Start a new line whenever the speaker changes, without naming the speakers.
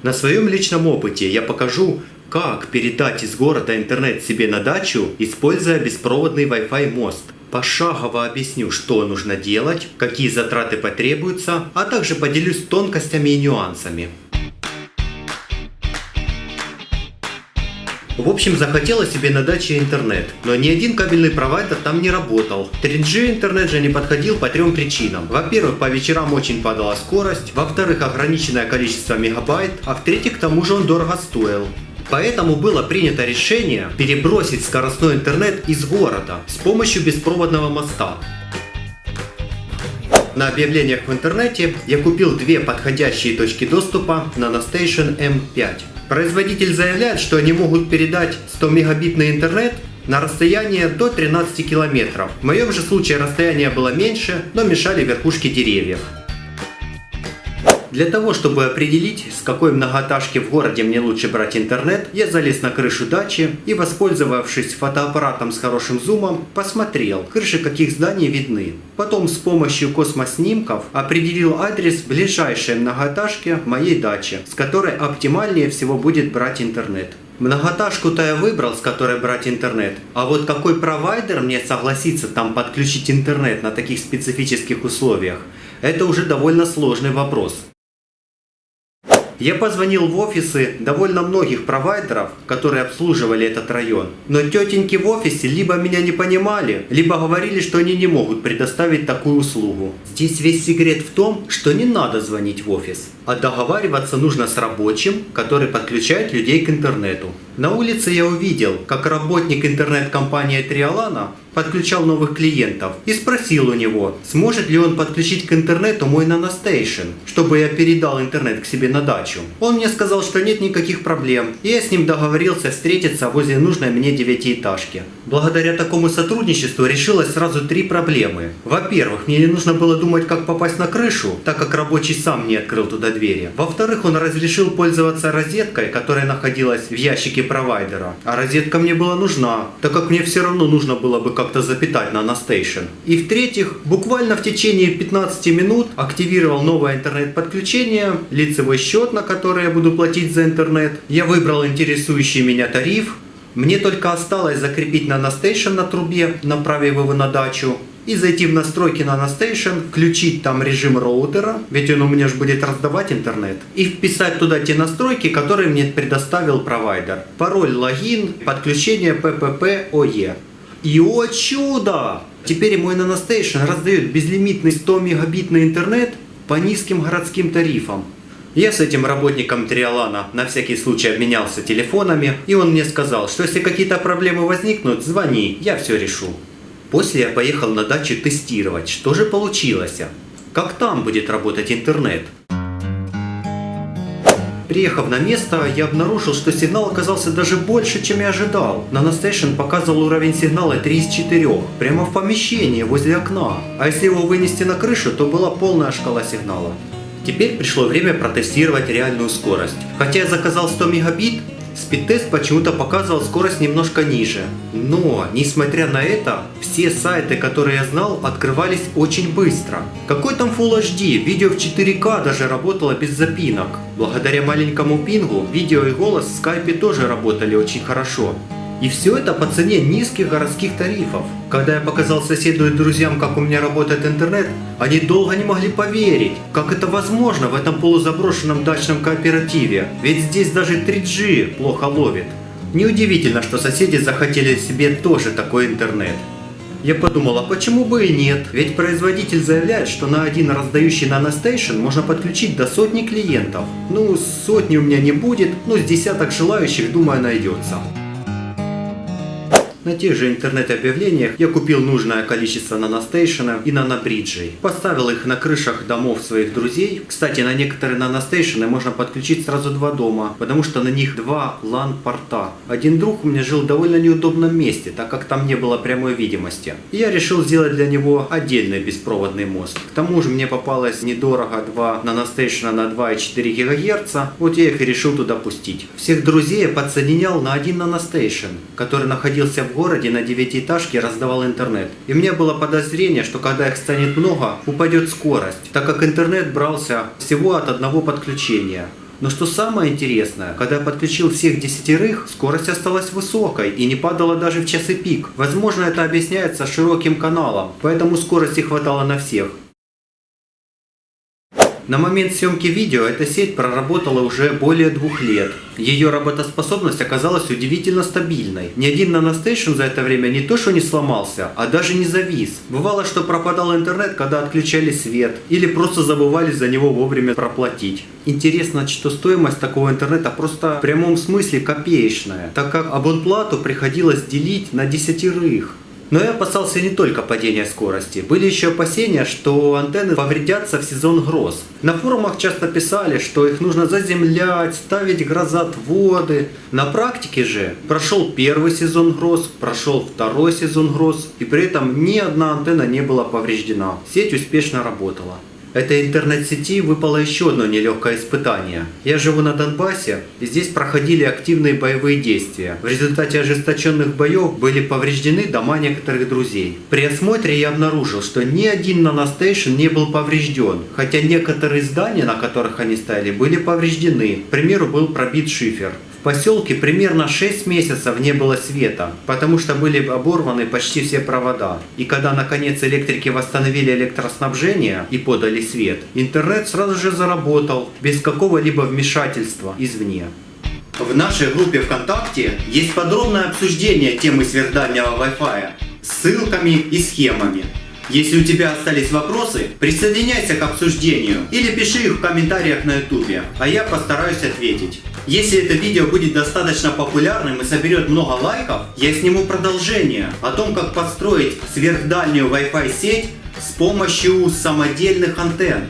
На своем личном опыте я покажу, как передать из города интернет себе на дачу, используя беспроводный Wi-Fi мост. Пошагово объясню, что нужно делать, какие затраты потребуются, а также поделюсь тонкостями и нюансами. В общем, захотела себе на даче интернет, но ни один кабельный провайдер там не работал. 3G интернет же не подходил по трем причинам. Во-первых, по вечерам очень падала скорость, во-вторых, ограниченное количество мегабайт, а в-третьих, к тому же он дорого стоил. Поэтому было принято решение перебросить скоростной интернет из города с помощью беспроводного моста. На объявлениях в интернете я купил две подходящие точки доступа на NanoStation M5. Производитель заявляет, что они могут передать 100 мегабитный интернет на расстояние до 13 километров. В моем же случае расстояние было меньше, но мешали верхушки деревьев. Для того, чтобы определить, с какой многоэтажки в городе мне лучше брать интернет, я залез на крышу дачи и, воспользовавшись фотоаппаратом с хорошим зумом, посмотрел, крыши каких зданий видны. Потом с помощью космоснимков определил адрес ближайшей многоэтажки моей дачи, с которой оптимальнее всего будет брать интернет. Многоэтажку-то я выбрал, с которой брать интернет, а вот какой провайдер мне согласится там подключить интернет на таких специфических условиях, это уже довольно сложный вопрос. Я позвонил в офисы довольно многих провайдеров, которые обслуживали этот район. Но тетеньки в офисе либо меня не понимали, либо говорили, что они не могут предоставить такую услугу. Здесь весь секрет в том, что не надо звонить в офис, а договариваться нужно с рабочим, который подключает людей к интернету. На улице я увидел, как работник интернет-компании Триолана подключал новых клиентов и спросил у него, сможет ли он подключить к интернету мой NanoStation, чтобы я передал интернет к себе на дачу. Он мне сказал, что нет никаких проблем, и я с ним договорился встретиться возле нужной мне девятиэтажки. Благодаря такому сотрудничеству решилось сразу три проблемы. Во-первых, мне не нужно было думать, как попасть на крышу, так как рабочий сам не открыл туда двери. Во-вторых, он разрешил пользоваться розеткой, которая находилась в ящике провайдера. А розетка мне была нужна, так как мне все равно нужно было бы как-то запитать на NanoStation. И в-третьих, буквально в течение 15 минут активировал новое интернет-подключение, лицевой счет, на который я буду платить за интернет. Я выбрал интересующий меня тариф. Мне только осталось закрепить NanoStation на трубе, направив его на дачу, и зайти в настройки NanoStation, включить там режим роутера, ведь он у меня же будет раздавать интернет, и вписать туда те настройки, которые мне предоставил провайдер. Пароль, логин, подключение PPP-OE. И о чудо! Теперь мой NanoStation раздает безлимитный 100 мегабитный интернет по низким городским тарифам. Я с этим работником Триолана на всякий случай обменялся телефонами, и он мне сказал, что если какие-то проблемы возникнут, звони, я все решу. После я поехал на дачу тестировать, что же получилось, как там будет работать интернет. Приехав на место, я обнаружил, что сигнал оказался даже больше, чем я ожидал. NanoStation показывал уровень сигнала 3 из 4, прямо в помещении, возле окна. А если его вынести на крышу, то была полная шкала сигнала. Теперь пришло время протестировать реальную скорость. Хотя я заказал 100 мегабит, спидтест почему-то показывал скорость немножко ниже. Но, несмотря на это, все сайты, которые я знал, открывались очень быстро. Какой там Full HD, видео в 4К даже работало без запинок. Благодаря маленькому пингу, видео и голос в скайпе тоже работали очень хорошо. И все это по цене низких городских тарифов. Когда я показал соседу и друзьям, как у меня работает интернет, они долго не могли поверить, как это возможно в этом полузаброшенном дачном кооперативе. Ведь здесь даже 3G плохо ловит. Неудивительно, что соседи захотели себе тоже такой интернет. Я подумал, а почему бы и нет? Ведь производитель заявляет, что на один раздающий NanoStation можно подключить до 100 клиентов. Ну, 100 у меня не будет, но с десяток желающих, думаю, найдется. На тех же интернет-объявлениях я купил нужное количество NanoStation и NanoBridge. Поставил их на крышах домов своих друзей. Кстати, на некоторые NanoStation можно подключить сразу два дома, потому что на них два LAN-порта. Один друг у меня жил в довольно неудобном месте, так как там не было прямой видимости. И я решил сделать для него отдельный беспроводный мост. К тому же мне попалось недорого два NanoStation на 2,4 ГГц. Вот я их и решил туда пустить. Всех друзей я подсоединял на один NanoStation, который находился в городе на девятиэтажке, раздавал интернет. И у меня было подозрение, что когда их станет много, упадет скорость, так как интернет брался всего от одного подключения. Но что самое интересное, когда я подключил всех 10, скорость осталась высокой и не падала даже в часы пик. Возможно, это объясняется широким каналом, поэтому скорости хватало на всех. На момент съемки видео эта сеть проработала уже более 2 лет. Ее работоспособность оказалась удивительно стабильной. Ни один NanoStation за это время не то что не сломался, а даже не завис. Бывало, что пропадал интернет, когда отключали свет, или просто забывали за него вовремя проплатить. Интересно, что стоимость такого интернета просто в прямом смысле копеечная, так как абонплату приходилось делить на 10. Но я опасался не только падения скорости. Были еще опасения, что антенны повредятся в сезон гроз. На форумах часто писали, что их нужно заземлять, ставить грозоотводы. На практике же прошел 1-й сезон гроз, прошел 2-й сезон гроз, и при этом ни одна антенна не была повреждена. Сеть успешно работала. Этой интернет-сети выпало еще одно нелегкое испытание. Я живу на Донбассе, и здесь проходили активные боевые действия. В результате ожесточенных боев были повреждены дома некоторых друзей. При осмотре я обнаружил, что ни один NanoStation не был поврежден, хотя некоторые здания, на которых они стояли, были повреждены. К примеру, был пробит шифер. В поселке примерно 6 месяцев не было света, потому что были оборваны почти все провода. И когда наконец электрики восстановили электроснабжение и подали свет, интернет сразу же заработал, без какого-либо вмешательства извне. В нашей группе ВКонтакте есть подробное обсуждение темы сверхдальнего Wi-Fi с ссылками и схемами. Если у тебя остались вопросы, присоединяйся к обсуждению или пиши их в комментариях на YouTube, а я постараюсь ответить. Если это видео будет достаточно популярным и соберет много лайков, я сниму продолжение о том, как построить сверхдальнюю Wi-Fi сеть с помощью самодельных антенн.